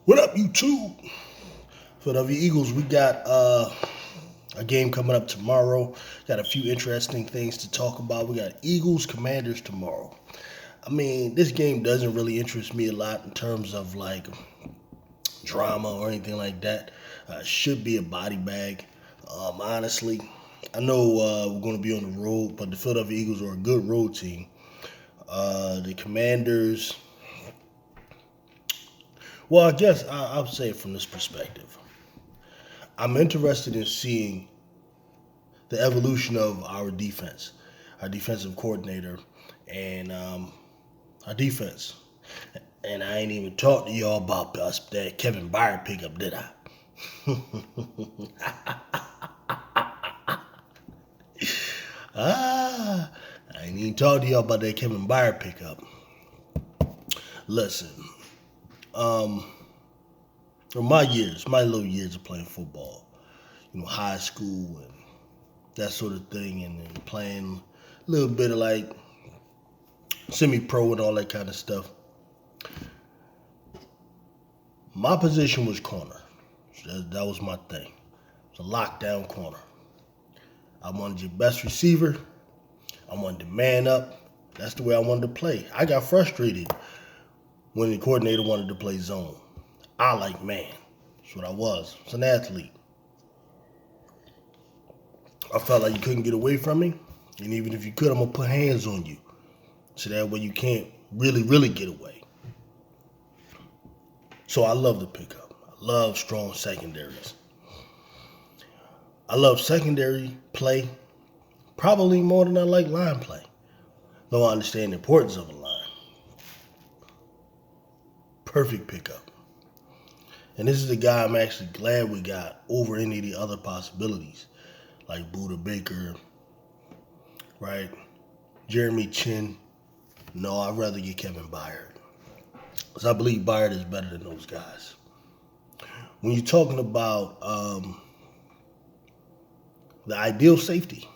What up, YouTube? Philadelphia Eagles, we got a game coming up tomorrow. Got a few interesting things to talk about. We got Eagles Commanders tomorrow. I mean, this game doesn't really interest me a lot in terms of like drama or anything like that. Should be a body bag. Honestly, I know we're going to be on the road, but the Philadelphia Eagles are a good road team. The Commanders, well, I guess I'll say it from this perspective. I'm interested in seeing the evolution of our defense, our defensive coordinator, and our defense. And I ain't even talked to y'all about us that Kevin Byard pickup, did I? I ain't even talked to y'all about that Kevin Byard pickup. Listen, from my little years of playing football, high school and that sort of thing, and playing a little bit of like semi-pro and all that kind of stuff. My position was corner. That was my thing. It was a lockdown corner. I wanted your best receiver. I wanted to man up. That's the way I wanted to play. I got frustrated when the coordinator wanted to play zone. I like man. That's what I was. I was an athlete. I felt like you couldn't get away from me. And even if you could, I'm going to put hands on you. So that way you can't really get away. So I love the pickup. I love strong secondaries. I love secondary play probably more than I like line play. Though I understand the importance of a line. Perfect pickup. And this is the guy I'm actually glad we got over any of the other possibilities. Like Buda Baker, right? Jeremy Chin. No, I'd rather get Kevin Byard. Because I believe Byard is better than those guys. When you're talking about the ideal safety,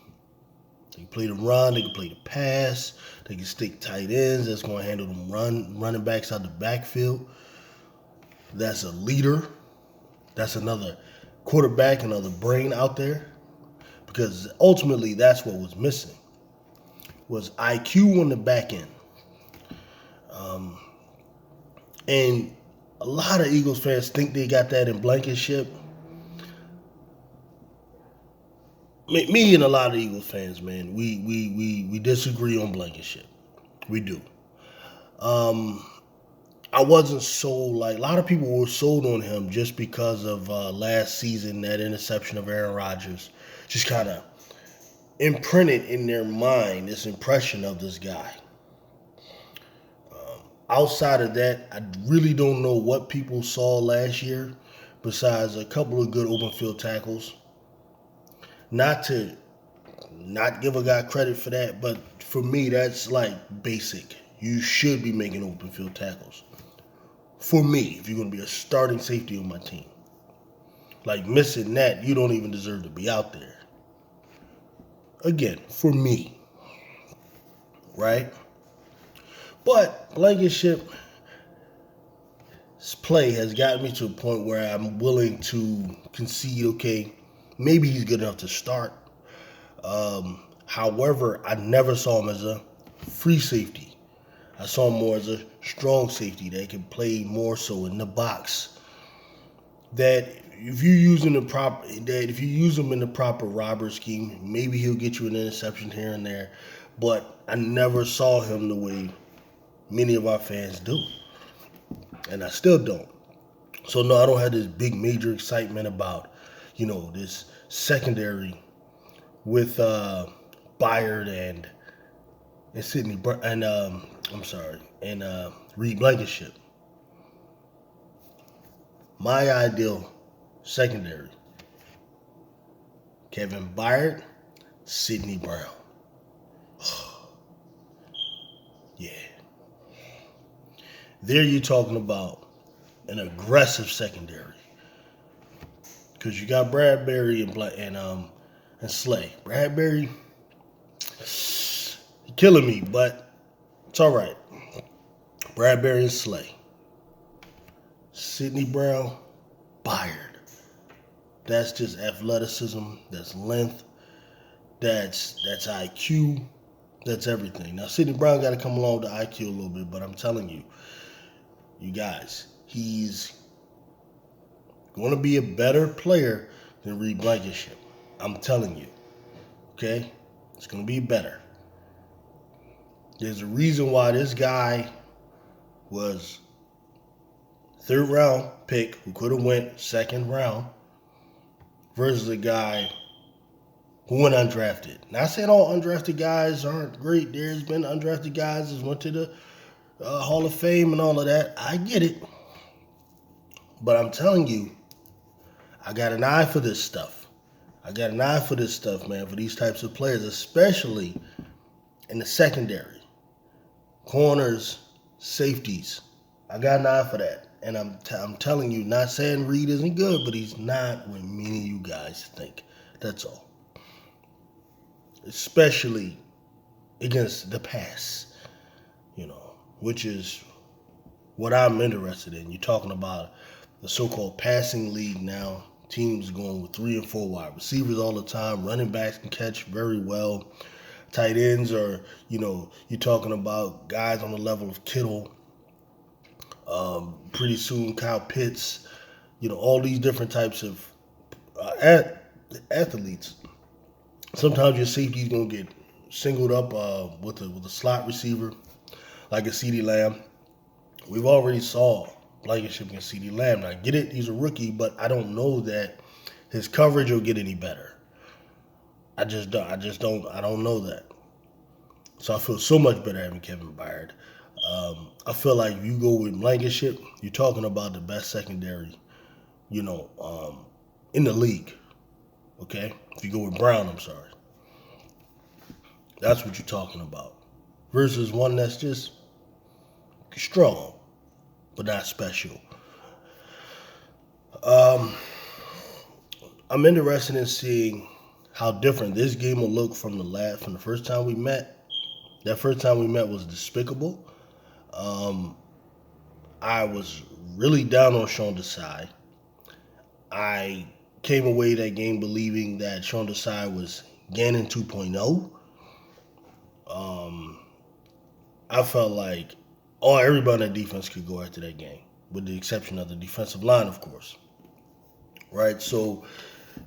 they can play the run, they can play the pass, they can stick tight ends that's going to handle them running backs out the backfield. That's a leader. That's another quarterback, another brain out there. Because ultimately that's what was missing, was IQ on the back end. And a lot of Eagles fans think they got that in Blankenship. Me and a lot of Eagles fans, man, we disagree on Blankenship. We do. I wasn't sold, like a lot of people were sold on him just because of last season, that interception of Aaron Rodgers. Just kind of imprinted in their mind this impression of this guy. Outside of that, I really don't know what people saw last year besides a couple of good open field tackles. Not to not give a guy credit for that, but for me, that's like basic. You should be making open field tackles. For me, if you're going to be a starting safety on my team. Like missing that, you don't even deserve to be out there. Again, for me. Right? But Blankenship's play has gotten me to a point where I'm willing to concede, okay, maybe he's good enough to start. However, I never saw him as a free safety. I saw him more as a strong safety that can play more so in the box. That if you use him in the proper robber scheme, maybe he'll get you an interception here and there. But I never saw him the way many of our fans do. And I still don't. So no, I don't have this big major excitement about, this secondary with Byard and Sidney and Reed Blankenship. My ideal secondary: Kevin Byard, Sidney Brown. Yeah. There you're talking about an aggressive secondary. Because you got Bradbury and Slay. Bradbury, he's killing me, but it's all right. Bradbury and Slay. Sidney Brown, Byard. That's just athleticism. That's length. That's IQ. That's everything. Now, Sidney Brown got to come along with the IQ a little bit, but I'm telling you, you guys, he's going to be a better player than Reed Blankenship. I'm telling you. Okay? It's going to be better. There's a reason why this guy was third round pick who could have went second round versus a guy who went undrafted. Not saying all undrafted guys aren't great. There's been undrafted guys that went to the Hall of Fame and all of that. I get it. But I'm telling you, I got an eye for this stuff. I got an eye for this stuff, man, for these types of players, especially in the secondary. Corners, safeties. I got an eye for that. And I'm telling you, not saying Reed isn't good, but he's not what many of you guys think. That's all. Especially against the pass, which is what I'm interested in. You're talking about the so-called passing league now. Teams going with 3 and 4 wide receivers all the time. Running backs can catch very well. Tight ends are, you're talking about guys on the level of Kittle. Pretty soon, Kyle Pitts. All these different types of athletes. Sometimes your safety's going to get singled up with a slot receiver like a CeeDee Lamb. We've already saw Blankenship against CeeDee Lamb. Now, I get it, he's a rookie, but I don't know that his coverage will get any better. I don't know that. So I feel so much better having Kevin Byard. I feel like if you go with Blankenship, you're talking about the best secondary, in the league. Okay? If you go with Brown, I'm sorry. That's what you're talking about. Versus one that's just strong, but not special. I'm interested in seeing how different this game will look from the first time we met. That first time we met was despicable. I was really down on Sean Desai. I came away that game believing that Sean Desai was Gannon 2.0. I felt like everybody on the defense could go after that game, with the exception of the defensive line, of course. Right? So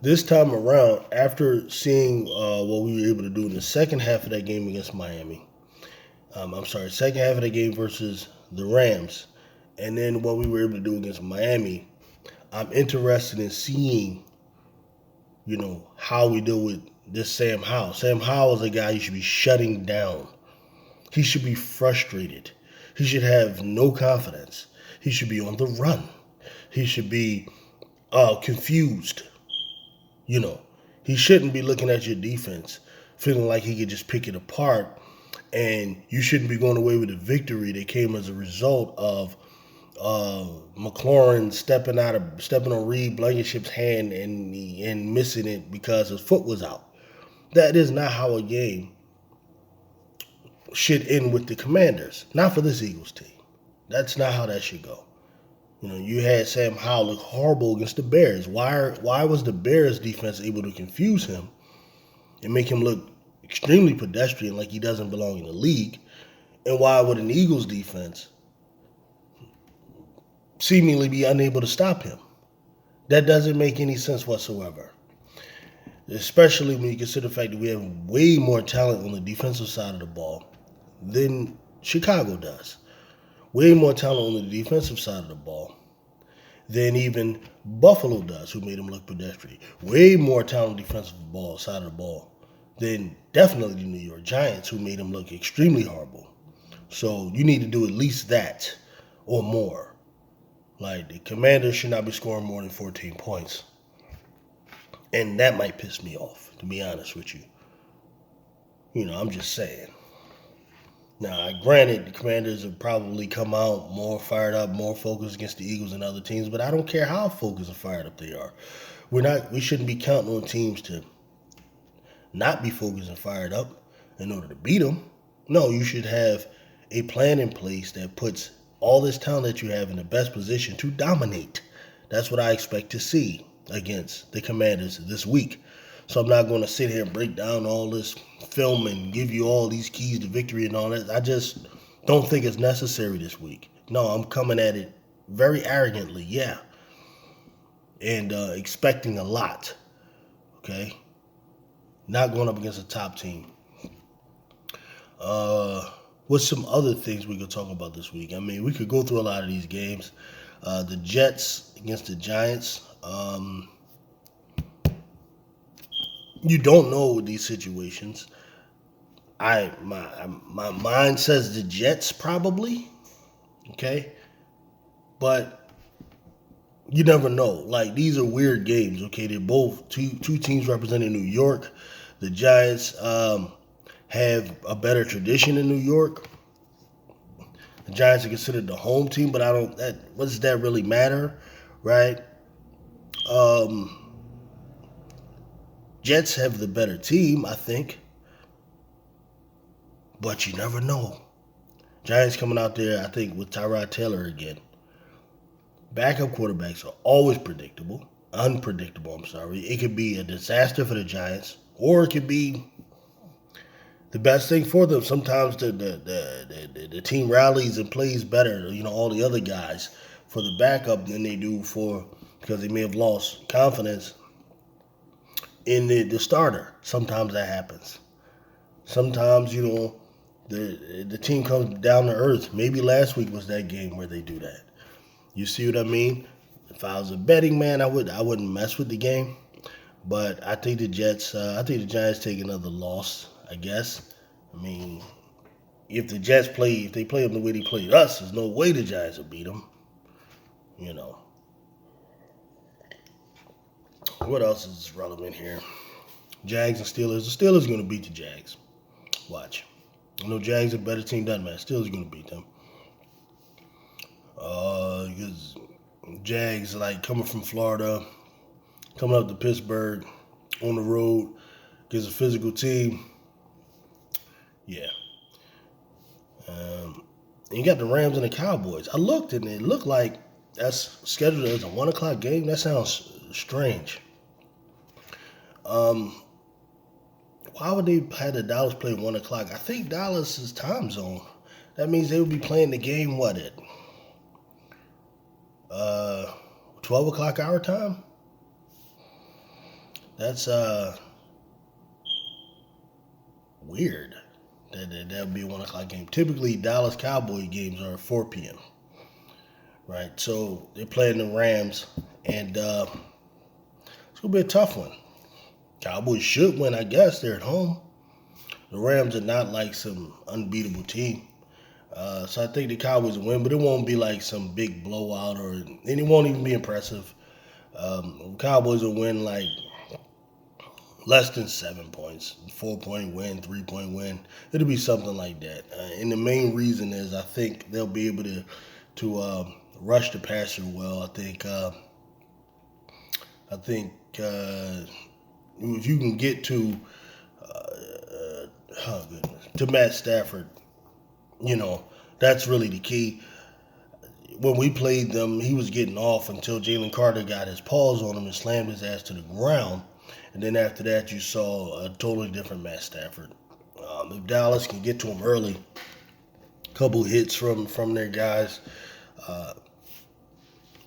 this time around, after seeing what we were able to do in the second half of that game against Miami, second half of the game versus the Rams, and then what we were able to do against Miami, I'm interested in seeing, how we deal with this Sam Howell. Sam Howell is a guy you should be shutting down. He should be frustrated. He should have no confidence. He should be on the run. He should be confused. He shouldn't be looking at your defense feeling like he could just pick it apart, and you shouldn't be going away with a victory that came as a result of McLaurin stepping on Reed Blankenship's hand and missing it because his foot was out. That is not how a game should end with the Commanders. Not for this Eagles team. That's not how that should go. You had Sam Howell look horrible against the Bears. Why was the Bears defense able to confuse him and make him look extremely pedestrian, like he doesn't belong in the league? And why would an Eagles defense seemingly be unable to stop him? That doesn't make any sense whatsoever. Especially when you consider the fact that we have way more talent on the defensive side of the ball than Chicago does. Way more talent on the defensive side of the ball than even Buffalo does, who made him look pedestrian. Way more talent on the defensive side of the ball than definitely the New York Giants, who made him look extremely horrible. So you need to do at least that or more. Like, the Commanders should not be scoring more than 14 points. And that might piss me off, to be honest with you. I'm just saying. Now, granted, the Commanders have probably come out more fired up, more focused against the Eagles and other teams, but I don't care how focused and fired up they are. We shouldn't be counting on teams to not be focused and fired up in order to beat them. No, you should have a plan in place that puts all this talent that you have in the best position to dominate. That's what I expect to see against the Commanders this week. So I'm not going to sit here and break down all this film and give you all these keys to victory and all that. I just don't think it's necessary this week. No, I'm coming at it very arrogantly, yeah, and expecting a lot, okay? Not going up against a top team. What's some other things we could talk about this week? I mean, we could go through a lot of these games. The Jets against the Giants. You don't know with these situations. My mind says the Jets probably, okay, but you never know. Like, these are weird games, okay? They're both two teams representing New York. The Giants have a better tradition in New York. The Giants are considered the home team, but what does that really matter, right? Jets have the better team, I think, but you never know. Giants coming out there, I think, with Tyrod Taylor again. Backup quarterbacks are always unpredictable. It could be a disaster for the Giants, or it could be the best thing for them. Sometimes the team rallies and plays better, all the other guys for the backup than they do because they may have lost confidence in the starter. Sometimes that happens. Sometimes, the team comes down to earth. Maybe last week was that game where they do that. You see what I mean? If I was a betting man, I wouldn't mess with the game. But I think the Giants take another loss, I guess. I mean, if they play them the way they played us, there's no way the Giants will beat them. What else is relevant here? Jags and Steelers. The Steelers are going to beat the Jags. Watch. Jags are a better team, doesn't matter. Steelers are going to beat them. Because Jags, like, coming from Florida, coming up to Pittsburgh on the road against a physical team. Yeah. You got the Rams and the Cowboys. I looked, and it looked like that's scheduled as a 1 o'clock game. That sounds strange. Why would they have the Dallas play 1 o'clock? I think Dallas is time zone. That means they would be playing the game, at 12 o'clock our time? That's weird. That would be a 1 o'clock game. Typically, Dallas Cowboy games are 4 p.m. Right? So they're playing the Rams, and it's going to be a tough one. Cowboys should win, I guess. They're at home. The Rams are not like some unbeatable team. So I think the Cowboys will win, but it won't be like some big blowout, and it won't even be impressive. Cowboys will win like less than 7 points, 4-point win, 3-point win. It'll be something like that. And the main reason is I think they'll be able to rush the passer well. I think if you can get to Matt Stafford, that's really the key. When we played them, he was getting off until Jalen Carter got his paws on him and slammed his ass to the ground. And then after that, you saw a totally different Matt Stafford. If Dallas can get to him early, a couple hits from their guys,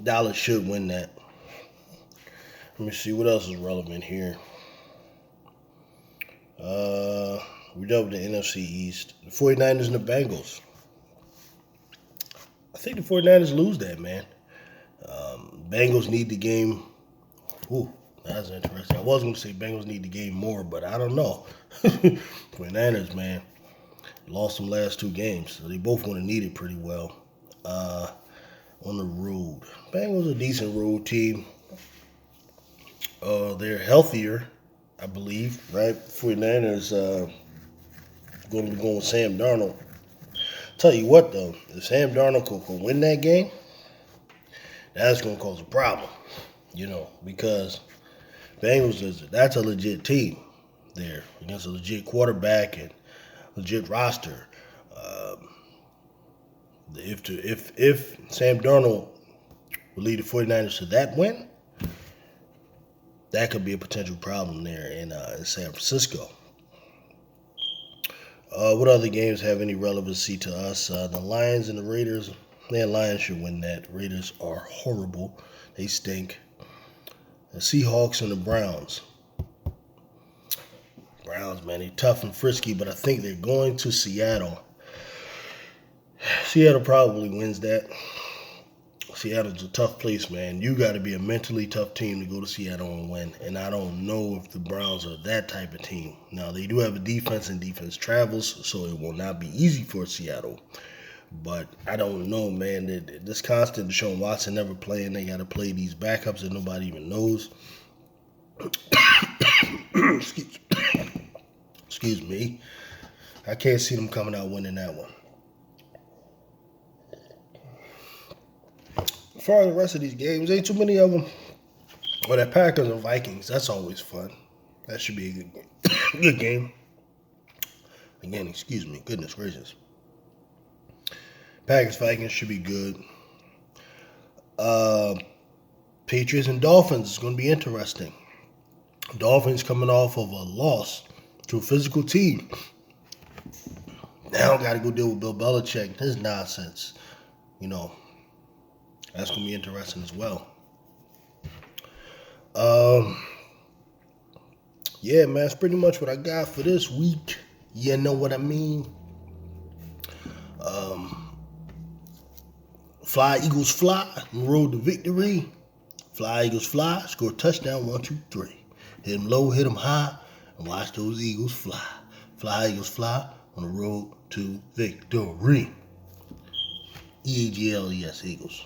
Dallas should win that. Let me see what else is relevant here. We done with the NFC East. The 49ers and the Bengals. I think the 49ers lose that, man. Bengals need the game. Ooh, that's interesting. I was going to say Bengals need the game more, but I don't know. 49ers, man, lost them last 2 games, so they both want to need it pretty well on the road. Bengals a decent road team. They're healthier, I believe, right? 49ers going to be going with Sam Darnold. Tell you what, though, if Sam Darnold could win that game, that's going to cause a problem, because Bengals that's a legit team there against a legit quarterback and legit roster. If Sam Darnold will lead the 49ers to that win, that could be a potential problem there in San Francisco. What other games have any relevancy to us? The Lions and the Raiders. The Lions should win that. Raiders are horrible. They stink. The Seahawks and the Browns. Browns, man, they're tough and frisky, but I think they're going to Seattle. Seattle probably wins that. Seattle's a tough place, man. You got to be a mentally tough team to go to Seattle and win. And I don't know if the Browns are that type of team. Now, they do have a defense, and defense travels, so it will not be easy for Seattle. But I don't know, man. This constant Deshaun Watson never playing. They got to play these backups that nobody even knows. Excuse me. I can't see them coming out winning that one. As far as the rest of these games, ain't too many of them. Well, that Packers and Vikings, that's always fun. That should be a good game. Good game. Again, excuse me. Goodness gracious. Packers, Vikings should be good. Patriots and Dolphins is going to be interesting. Dolphins coming off of a loss to a physical team. Now got to go deal with Bill Belichick. His nonsense. That's going to be interesting as well. Yeah, man, that's pretty much what I got for this week. You know what I mean? Fly, Eagles, fly. Road to victory. Fly, Eagles, fly. Score a touchdown, 1, 2, 3. Hit them low, hit them high, and watch those Eagles fly. Fly, Eagles, fly on the road to victory. EAGLES, Eagles.